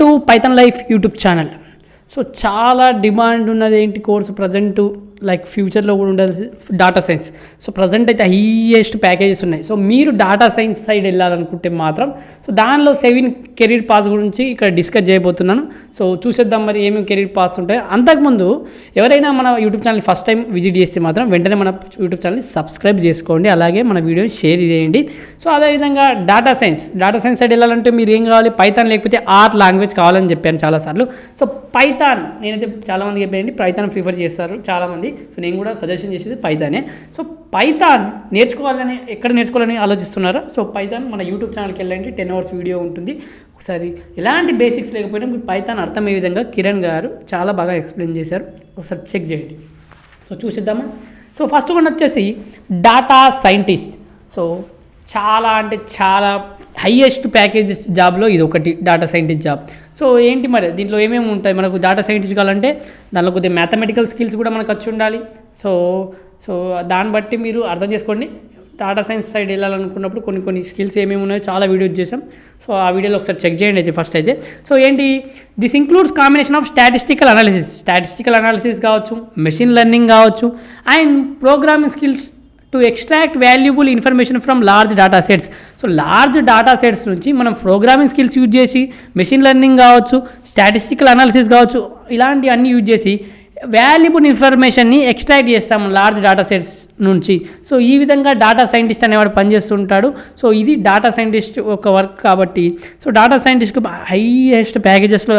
To Python life YouTube channel. So చాలా demand ఉన్నది ఏంటి కోర్సు ప్రజెంటు, లైక్ ఫ్యూచర్లో కూడా ఉండదు డాటా సైన్స్. సో ప్రజెంట్ అయితే హైయెస్ట్ ప్యాకేజెస్ ఉన్నాయి. సో మీరు డాటా సైన్స్ సైడ్ వెళ్ళాలనుకుంటే మాత్రం సో దానిలో 7 కెరీర్ పాత్స్ గురించి ఇక్కడ డిస్కస్ చేయబోతున్నాను. సో చూసేద్దాం మరి ఏమేమి కెరీర్ పాత్స్ ఉంటాయి. అంతకుముందు ఎవరైనా మన YouTube channel first time visit చేస్తే మాత్రం వెంటనే మన యూట్యూబ్ ఛానల్ని సబ్స్క్రైబ్ చేసుకోండి, అలాగే మన వీడియోని షేర్ చేయండి. సో అదేవిధంగా డాటా సైన్స్ సైడ్ వెళ్ళాలంటే మీరు ఏం కావాలి, పైథాన్ లేకపోతే ఆర్ లాంగ్వేజ్ కావాలని చెప్పాను చాలాసార్లు. సో పైథాన్ నేనైతే చాలామంది చెప్పానండి, పైథాన్ ప్రిఫర్ చేస్తారు చాలామంది. సో నేను కూడా సజెషన్ చేసేది పైథానే. సో పైథాన్ నేర్చుకోవాలని ఎక్కడ నేర్చుకోవాలని ఆలోచిస్తున్నారా? సో పైథాన్ మన యూట్యూబ్ ఛానల్కి వెళ్ళండి, 10 hours వీడియో ఉంటుంది. ఒకసారి ఎలాంటి బేసిక్స్ లేకపోయినా మీరు పైథాన్ అర్థమయ్యే విధంగా కిరణ్ గారు చాలా బాగా ఎక్స్ప్లెయిన్ చేశారు, ఒకసారి చెక్ చేయండి. సో చూసిద్దామా. సో ఫస్ట్ వన్ వచ్చేసి డాటా సైంటిస్ట్. సో చాలా అంటే చాలా హైయెస్ట్ ప్యాకేజెస్ జాబ్లో ఇది ఒకటి, డాటా సైంటిస్ట్ జాబ్. సో ఏంటి మరి దీంట్లో ఏమేమి ఉంటాయి మనకు డాటా సైంటిస్ట్ కావాలంటే దానిలో కొద్దిగా మ్యాథమెటికల్ స్కిల్స్ కూడా మనకు వచ్చి ఉండాలి. సో దాన్ని బట్టి మీరు అర్థం చేసుకోండి. డాటా సైన్స్ సైడ్ వెళ్ళాలనుకున్నప్పుడు కొన్ని స్కిల్స్ ఏమేమి ఉన్నాయో చాలా వీడియోస్ చేసాం. సో ఆ వీడియోలో ఒకసారి చెక్ చేయండి అయితే ఫస్ట్ అయితే. సో ఏంటి, this includes combination of statistical analysis కావచ్చు, మెషిన్ లెర్నింగ్ కావచ్చు, and programming skills to extract valuable information from large data sets. So large data sets నుంచి మనం ప్రోగ్రామింగ్ స్కిల్స్ యూజ్ చేసి మెషిన్ లెర్నింగ్ కావచ్చు, స్టాటిస్టికల్ అనాలిసిస్ కావచ్చు, ఇలాంటి అన్ని యూజ్ చేసి వాల్యుబుల్ ఇన్ఫర్మేషన్ని ఎక్స్ట్రాక్ట్ చేస్తాం లార్జ్ డాటా సెట్స్ నుంచి. సో ఈ విధంగా డాటా సైంటిస్ట్ అనేవాడు పనిచేస్తుంటాడు. సో ఇది డాటా సైంటిస్ట్ ఒక వర్క్ కాబట్టి, సో డాటా సైంటిస్ట్కి హైయెస్ట్ ప్యాకేజెస్లో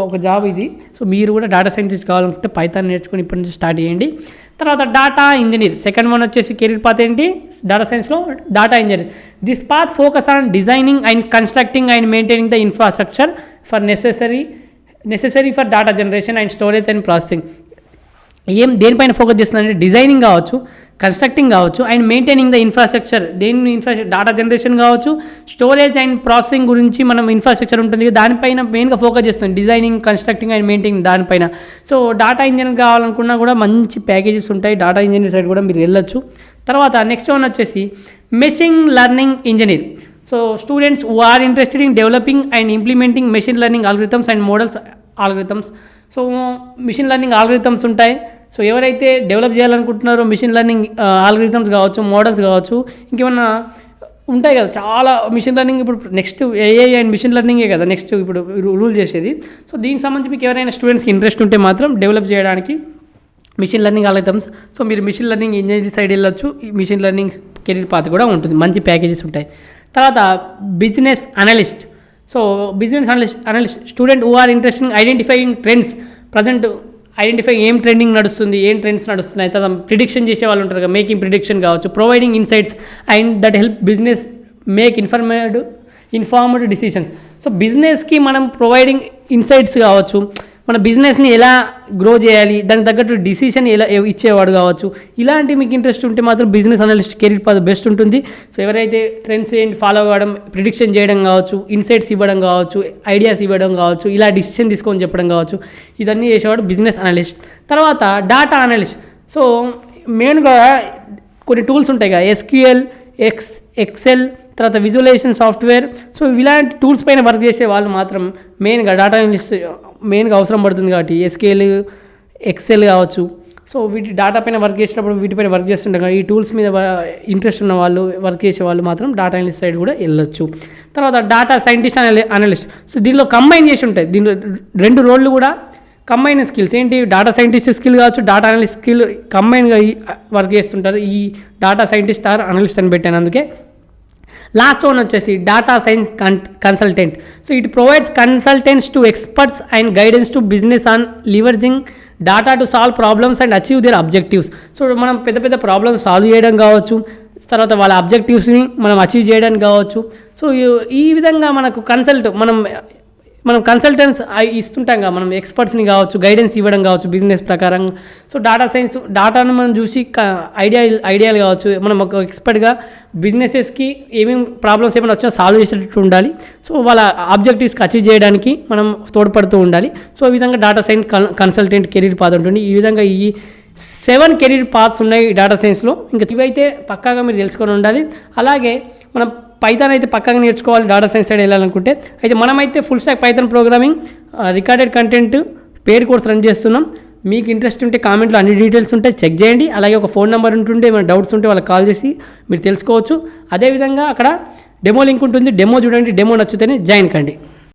ఒక జాబ్ ఇది. సో మీరు కూడా డాటా సైంటిస్ట్ కావాలనుకుంటే పైథాన్ నేర్చుకుని ఇప్పటి నుంచి స్టార్ట్ చేయండి. తర్వాత డాటా ఇంజనీర్, సెకండ్ వన్ వచ్చేసి కెరీర్ పాత్ ఏంటి డాటా సైన్స్లో, data engineer. This path focus on designing and constructing and maintaining the infrastructure for necessary for data generation and storage and processing. దేనిపైన focus చేస్తుందంటే designing కావచ్చు, constructing కావచ్చు, and maintaining the infrastructure. Data generation కావచ్చు, storage and processing గురించి మనం infrastructure ఉంటుంది దానిపైన మెయిన్గా ఫోకస్ చేస్తుంది, డిజైనింగ్, కన్స్ట్రక్టింగ్ అండ్ మెయింటైనింగ్ దానిపైన. సో డాటా ఇంజనీర్ కావాలనుకున్నా కూడా మంచి ప్యాకేజెస్ ఉంటాయి, డాటా ఇంజనీర్ సైడ్ కూడా మీరు వెళ్ళొచ్చు. తర్వాత నెక్స్ట్ వన్ వచ్చేసి machine learning engineer. So students who are interested in developing and implementing machine learning algorithms and models algorithms. So machine learning algorithms ఉంటాయి. సో ఎవరైతే డెవలప్ చేయాలనుకుంటున్నారో మిషన్ లెర్నింగ్ ఆల్గరిథమ్స్ కావచ్చు, models కావచ్చు, ఇంకేమన్నా ఉంటాయి కదా చాలా మిషన్ లెర్నింగ్. ఇప్పుడు నెక్స్ట్ ఏఐ అండ్ మిషన్ లెర్నింగే కదా నెక్స్ట్ ఇప్పుడు రూల్ చేసేది. సో దీనికి సంబంధించి మీకు ఎవరైనా స్టూడెంట్స్కి ఇంట్రెస్ట్ ఉంటే మాత్రం డెవలప్ చేయడానికి మిషన్ లెర్నింగ్ ఆల్గరిథమ్స్. సో మీరు మిషన్ లెర్నింగ్ ఇంజనీరింగ్ సైడ్ వెళ్ళొచ్చు, ఈ మిషన్ లెర్నింగ్ కెరీర్ పాత్ కూడా ఉంటుంది, మంచి ప్యాకేజెస్ ఉంటాయి. తర్వాత business analyst. So business analyst student who are interested in identifying trends. Present identify ఏం ట్రెండింగ్ నడుస్తుంది, ఏం ట్రెండ్స్ నడుస్తున్నాయి, తర్వాత ప్రిడిక్షన్ చేసే వాళ్ళు ఉంటారు కదా, మేకింగ్ ప్రిడిక్షన్ కావచ్చు, providing insights and that help business make informed decisions. So బిజినెస్కి మనం ప్రొవైడింగ్ ఇన్సైట్స్ కావచ్చు, మన బిజినెస్ని ఎలా గ్రో చేయాలి దానికి తగ్గట్టు డిసిషన్ ఎలా ఇచ్చేవాడు కావచ్చు. ఇలాంటి మీకు ఇంట్రెస్ట్ ఉంటే మాత్రం business analyst career path best ఉంటుంది. సో ఎవరైతే ట్రెండ్స్ ఏంటి ఫాలో అవ్వడం, ప్రిడిక్షన్ చేయడం కావచ్చు, ఇన్సైట్స్ ఇవ్వడం కావచ్చు, ఐడియాస్ ఇవ్వడం కావచ్చు, ఇలా డిసిషన్ తీసుకొని చెప్పడం కావచ్చు, ఇదన్నీ చేసేవాడు బిజినెస్ అనలిస్ట్. తర్వాత డాటా అనలిస్ట్. సో మెయిన్గా కొన్ని టూల్స్ ఉంటాయి కదా, ఎస్క్యూఎల్, ఎక్సెల్, తర్వాత విజువలైజేషన్ సాఫ్ట్వేర్. సో ఇలాంటి టూల్స్ పైన వర్క్ చేసే వాళ్ళు మాత్రం మెయిన్గా డాటా అనలిస్ట్ మెయిన్గా అవసరం పడుతుంది కాబట్టి ఎస్క్యూఎల్, ఎక్సెల్ కావచ్చు. సో వీటి డేటా పైన వర్క్ చేసేటప్పుడు వీటిపైన వర్క్ చేస్తుంటారు, ఈ టూల్స్ మీద ఇంట్రెస్ట్ ఉన్న వాళ్ళు, వర్క్ చేసే వాళ్ళు మాత్రం డాటా అనలిస్ట్ సైడ్ కూడా వెళ్ళొచ్చు. తర్వాత డాటా సైంటిస్ట్ అనలిస్ట్. సో దీనిలో కంబైన్ చేసి ఉంటాయి, దీనిలో 2 రోళ్ళు కూడా కంబైన్ స్కిల్స్ ఏంటి, డాటా సైంటిస్ట్ స్కిల్ కావచ్చు, డాటా అనలిస్ట్ స్కిల్ కంబైన్గా వర్క్ చేస్తుంటారు. ఈ డాటా సైంటిస్ట్ ఆర్ అనలిస్ట్ అని పెట్టాను అందుకే. లాస్ట్ వన్ వచ్చేసి data science consultant. So it provides consultants to experts and guidance to business on leveraging data to solve problems and achieve their objectives. So మనం పెద్ద problems solve చేయడం కావచ్చు, తర్వాత వాళ్ళ అబ్జెక్టివ్స్ని మనం అచీవ్ చేయడానికి కావచ్చు. సో ఈ విధంగా మనకు మనం కన్సల్టెంట్స్ ఇస్తుంటాం కదా, మనం ఎక్స్పర్ట్స్ని కావచ్చు, గైడెన్స్ ఇవ్వడం కావచ్చు బిజినెస్ ప్రకారం. సో డాటాను మనం చూసి ఐడియాలు కావచ్చు, మనం ఒక ఎక్స్పర్ట్గా బిజినెసెస్కి ఏమేమి ప్రాబ్లమ్స్ ఏమైనా వచ్చినా సాల్వ్ చేసేటట్టు ఉండాలి. సో వాళ్ళ ఆబ్జెక్టివ్స్కి అచీవ్ చేయడానికి మనం తోడ్పడుతూ ఉండాలి. సో ఈ విధంగా data science consultant career path ఉంటుంది. ఈ విధంగా ఈ 7 కెరీర్ పాత్స్ ఉన్నాయి డాటా సైన్స్లో. ఇంకా ఇవైతే పక్కాగా మీరు తెలుసుకొని ఉండాలి. అలాగే మనం పైథాన్ అయితే పక్కగా నేర్చుకోవాలి డాటా సైన్స్ సైడ్ వెళ్ళాలనుకుంటే. అయితే మనమైతే full stack Python programming recorded content paid course run చేస్తున్నాం. మీకు ఇంట్రెస్ట్ ఉంటే కామెంట్లో అన్ని డీటెయిల్స్ ఉంటాయి, చెక్ చేయండి. అలాగే ఒక ఫోన్ నెంబర్ ఉంటుంటే ఏమైనా డౌట్స్ ఉంటే వాళ్ళకి కాల్ చేసి మీరు తెలుసుకోవచ్చు. అదేవిధంగా అక్కడ డెమో లింక్ ఉంటుంది, డెమో చూడండి, డెమో నచ్చితేనే జాయిన్ కండి.